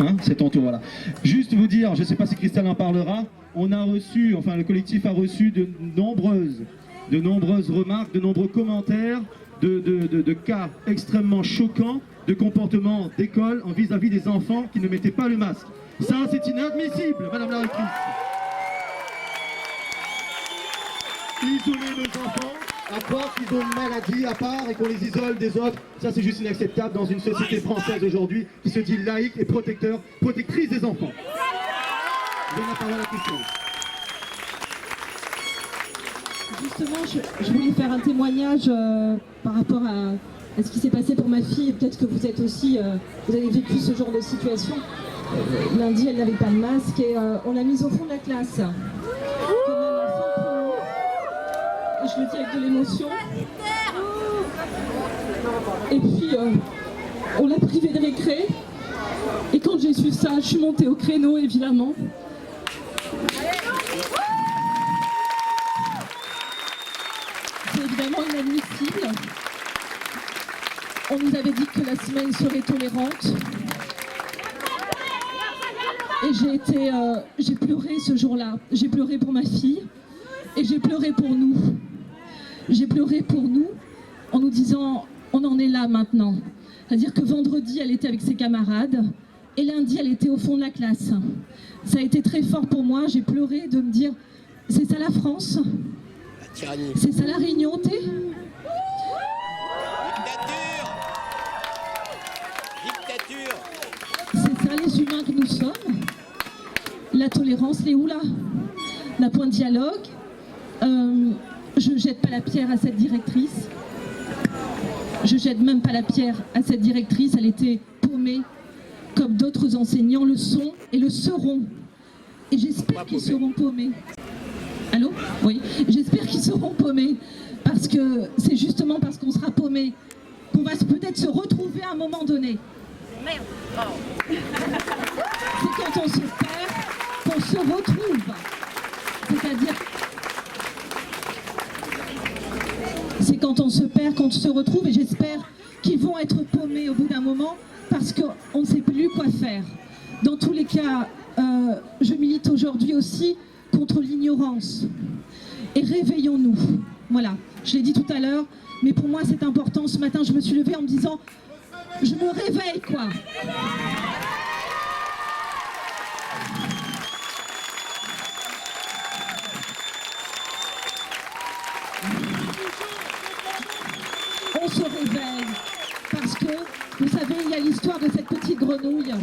Hein, c'est ton tour, voilà. Juste vous dire, je ne sais pas si Christelle en parlera, on a reçu, enfin le collectif a reçu de nombreuses remarques, de nombreux commentaires, de cas extrêmement choquants de comportements d'école en vis-à-vis des enfants qui ne mettaient pas le masque. Ça, c'est inadmissible, Madame la rectrice. Isoler nos enfants, à croire qu'ils ont une maladie à part et qu'on les isole des autres, ça c'est juste inacceptable dans une société française aujourd'hui qui se dit laïque et protectrice des enfants. Je donne la parole à Christelle. Justement, je voulais faire un témoignage par rapport à ce qui s'est passé pour ma fille. Peut-être que vous êtes aussi, vous avez vécu ce genre de situation. Lundi, elle n'avait pas de masque et on l'a mise au fond de la classe. Comme un enfant pour nous. Et je le dis avec de l'émotion. Et puis, on l'a privée de récré. Et quand j'ai su ça, je suis montée au créneau, évidemment. C'est évidemment inadmissible. On nous avait dit que la semaine serait tolérante. Et j'ai pleuré ce jour-là. J'ai pleuré pour ma fille et j'ai pleuré pour nous. J'ai pleuré pour nous en nous disant, on en est là maintenant. C'est-à-dire que vendredi, elle était avec ses camarades et lundi, elle était au fond de la classe. Ça a été très fort pour moi. J'ai pleuré de me dire, c'est ça la France ? C'est ça la Réunion, t'es ? Dictature. C'est ça les humains que nous sommes. La tolérance, les où là ? La point de dialogue. Je ne jette pas la pierre à cette directrice. Je jette même pas la pierre à cette directrice. Elle était paumée, comme d'autres enseignants le sont et le seront. Et j'espère qu'ils seront paumés. Allô ? Oui. J'espère qu'ils seront paumés. Parce que c'est justement parce qu'on sera paumés qu'on va peut-être se retrouver à un moment donné. C'est quand on se perd qu'on se retrouve. C'est-à-dire, c'est quand on se perd qu'on se retrouve et j'espère qu'ils vont être paumés au bout d'un moment parce qu'on ne sait plus quoi faire. Dans tous les cas, je milite aujourd'hui aussi contre l'ignorance. Et réveillons-nous. Voilà, je l'ai dit tout à l'heure, mais pour moi c'est important. Ce matin, je me suis levée en me disant, je me réveille quoi. On se réveille parce que, vous savez, il y a l'histoire de cette petite grenouille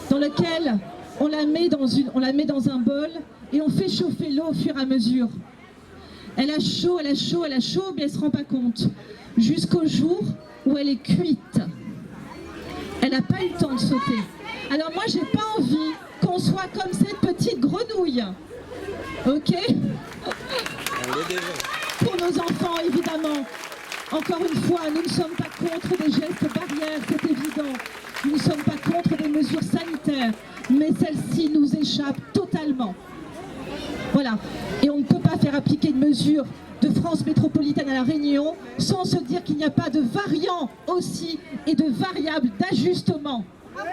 dans laquelle on la met dans un bol et on fait chauffer l'eau au fur et à mesure. Elle a chaud, elle a chaud, elle a chaud, mais elle ne se rend pas compte. Jusqu'au jour où elle est cuite. Elle n'a pas eu le temps de sauter. Alors moi, j'ai pas envie qu'on soit comme cette petite grenouille. Ok ? Pour nos enfants, évidemment. Encore une fois, nous ne sommes pas contre des gestes barrières, c'est évident. Nous ne sommes pas contre des mesures sanitaires, mais celles-ci nous échappent totalement. Voilà. Et on ne peut pas faire appliquer une mesure de France métropolitaine à la Réunion sans se dire qu'il n'y a pas de variants aussi et de variables d'ajustement. Voilà.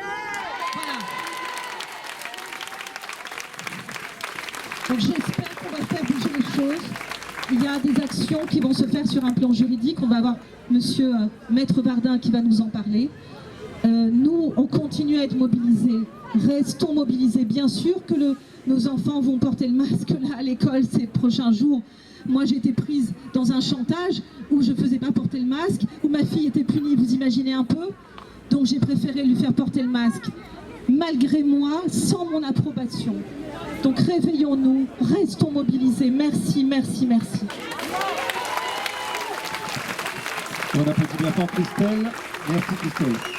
Donc j'espère qu'on va faire bouger les choses. Il y a des actions qui vont se faire sur un plan juridique. On va avoir monsieur Maître Vardin qui va nous en parler. Nous, on continue à être mobilisés. Restons mobilisés. Bien sûr que nos enfants vont porter le masque là à l'école ces prochains jours. Moi, j'ai été prise dans un chantage où je ne faisais pas porter le masque, où ma fille était punie, vous imaginez un peu. Donc j'ai préféré lui faire porter le masque, malgré moi, sans mon approbation. Donc réveillons-nous, restons mobilisés. Merci, merci, merci. On applaudit bien fort Christelle. Merci Christelle.